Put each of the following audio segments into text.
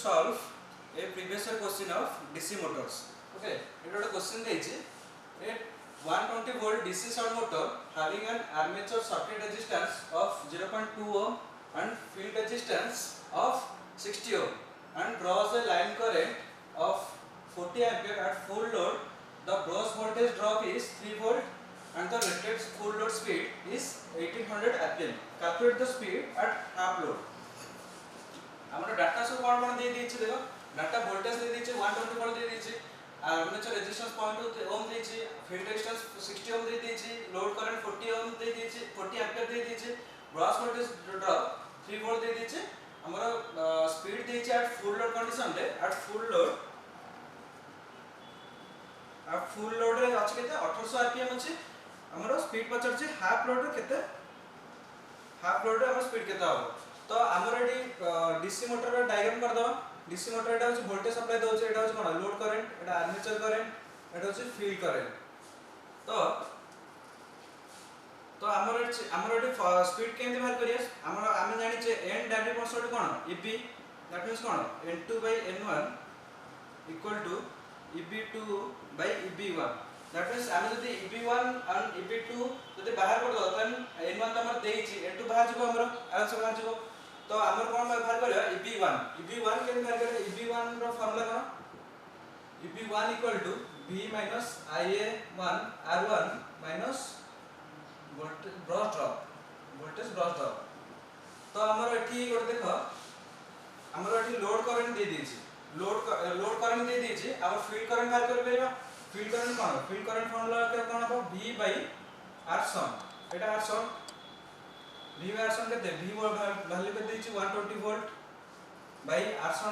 solve a previous year question of DC motors. Okay, it is a question देइछि a 120 volt DC short motor having an armature circuit resistance of 0.2 ohm and field resistance of 60 ohm and draws a line current of 40 ampere at full load. The gross voltage drop is 3 volt and the rated full load speed is 1800 rpm. Calculate the speed at half load. हमरो data सब कोन दे दिछि देखो data voltage दे दिछि 120 volt दे दिछि आर्मेचर रेजिस्टेंस 0.2 ओम दे दिछि फील्ड रेजिस्टेंस 60 ओम दे दिछि लोड करंट 40 ओम दे दिछि 40 एम्पीयर दे दिछि ग्रॉस वोल्टेज ड्रॉप 3 वोल्ट दे दिछि हमरो स्पीड दे दिछि एट फुल लोड कंडीशन रे एट फुल लोड रे अछि केते 1800 आरपीएम अछि हमरो स्पीड पचर छि हाफ लोड रे केते हाफ लोड रे हमर स्पीड केते हो तो हमर एडी डीसी मोटर रा डायग्राम कर दो डीसी मोटर एटा होची वोल्टेज सप्लाई दोछ एटा होची कोन लोड करंट एटा आर्मेचर करंट एटा होची फील्ड करंट तो हमर एडी स्पीड केमति बाहर करिया हमर आमे जानि जे एन डायरेक्ट मोशन कोन ईबी दैट मींस कोन n2 n1 equal to eb2 eb1 that means आमे जदी eb1 एंड eb2 जदी बाहर कर दो तन n1 त हमर देइछि n2 बाहर जिवो हमर आराम से बाहर जिवो तो हमर कोन बाहर करियो eb1 के बाहर करियो eb1 रो फार्मूला कोन eb1 equal to v minus ia1 r1 minus voltage gross drop तो हमर एठी गोटे देखो हमर एठी लोड करंट दे दिछि लोड करंट दे दिछि हमर फील्ड करंट बाहर कर परिबा फील्ड करंट कोन फील्ड करंट फार्मूला कोन हो v r सम एटा r सम v r सम के v वैल्यू के देछि 120 वोल्ट बाय r सम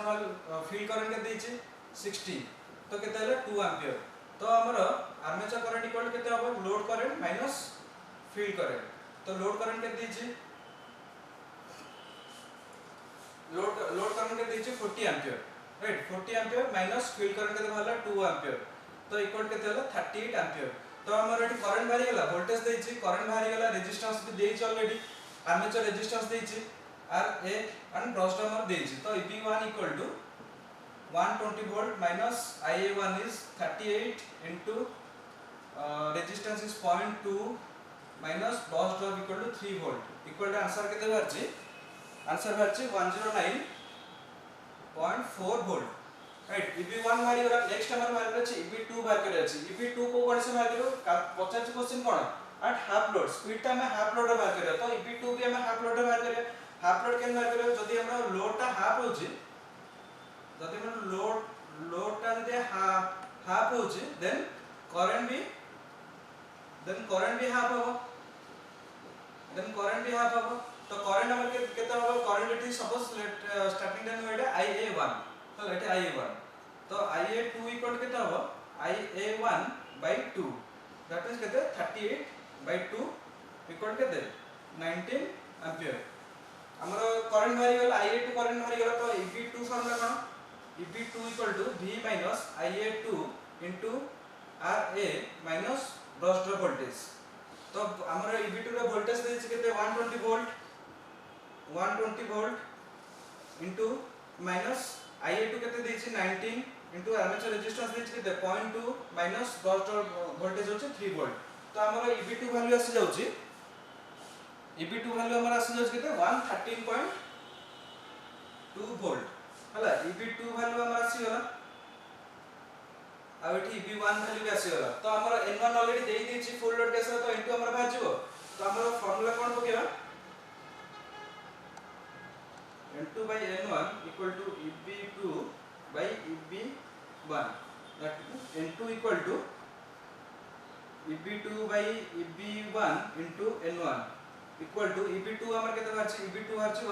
फील्ड करंट के देछि 60 तो केते हले 2 एम्पीयर तो हमर आर्मेचर करंट इक्वल केते हो load current minus field current तो लोड करंट के देछि लोड करंट के देछि 40 ampere right 40 ampere minus field current के हला 2 एम्पीयर तो इक्वल केते हला 38 एम्पीयर तो हमर एटी करंट बाहरी गेला वोल्टेज देछि करंट बाहरी गेला रेजिस्टेंस भी देछि ऑलरेडी आर्मेचर रेजिस्टेंस देछि R A and brush number देछि तो eb1 equal to 120 volt minus ia1 is 38 into resistance is 0.2 minus brush drop equal to 3 volt equal to answer केते बारछि आंसर बारछि 109.4 वोल्ट राइट eb1 मारी गला next हमर मारी अछि eb2 बार करे अछि eb2 को कोन से मार करो 50 question cone at half load speed ता में हाफ लोड बार करे तो eb2 भी हम हाफ लोड बार करे हाफ लोड केन बार करे जदी हमरा लोड ता हाफ होछि जदी हमरा लोड ता जदी हाफ होछि देन करंट भी हाफ हो तो करंट हमर केते हो current it is suppose starting time Etah ia1 तो एटा ia1 तो ia2 इक्वल केते हो ia1 / 2 दैट इज केते 38/2 इक्वल केते 19 एम्पीयर हमर करंट बाहरी गेल ia2 करंट बाहरी गेल तो eb2 फार्मूला कोन eb2 equal to v minus ia2 into ra minus brush drop voltage तो हमर eb2 रे वोल्टेज देछि केते 120 वोल्ट इनटू माइनस ia2 केते देछि 19 इनटू आर्मेचर रेजिस्टेंस देछि केते 0.2 माइनस ब्रश ड्रॉप वोल्टेज होछि 3 वोल्ट तो हमर eb2 वैल्यू आसी जाउछि eb2 वैल्यू हमर आसी जाउछि केते 113.2 वोल्ट हला eb2 वैल्यू हमर आसी गला आ एठी eb1 वैल्यू भी आसी गला तो हमर n1 ऑलरेडी देइ दिछि फुल लोड केस तो n2 हमर बाहर जिवो तो हमर formula cone पकेबा n2 n1 equal to eb2 eb1 that n2 equal to eb2 eb1 into n1 equal to eb2 हमर केते बारछि eb2 बारछि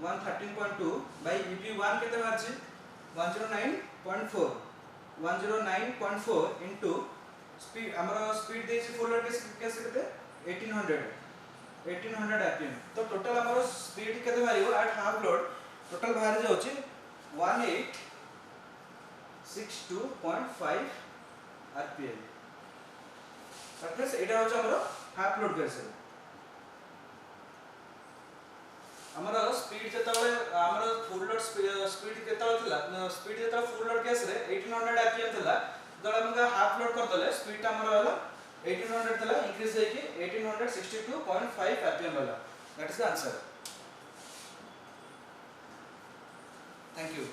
113.2 by eb1 केते बारछि 109.4 into स्पीड हमर स्पीड देछि फुल लोड केस केते 1800 rpm तो टोटल हमर स्पीड केते बारियो at half load total बाहर जाउछि 1862.5 rpm दैट एटा होछ हमर हाफ लोड केस हमर स्पीड जेतबे हमर फुल लोड स्पीड केतबे थिला स्पीड जेतबे फुल लोड केस रे 1800 आरपीएम थिला जब हम हाफ लोड कर दले स्पीड ता हमर वाला 1800 थिला इंक्रीज होई कि 1862.5 आरपीएम वाला that is the answer thank you.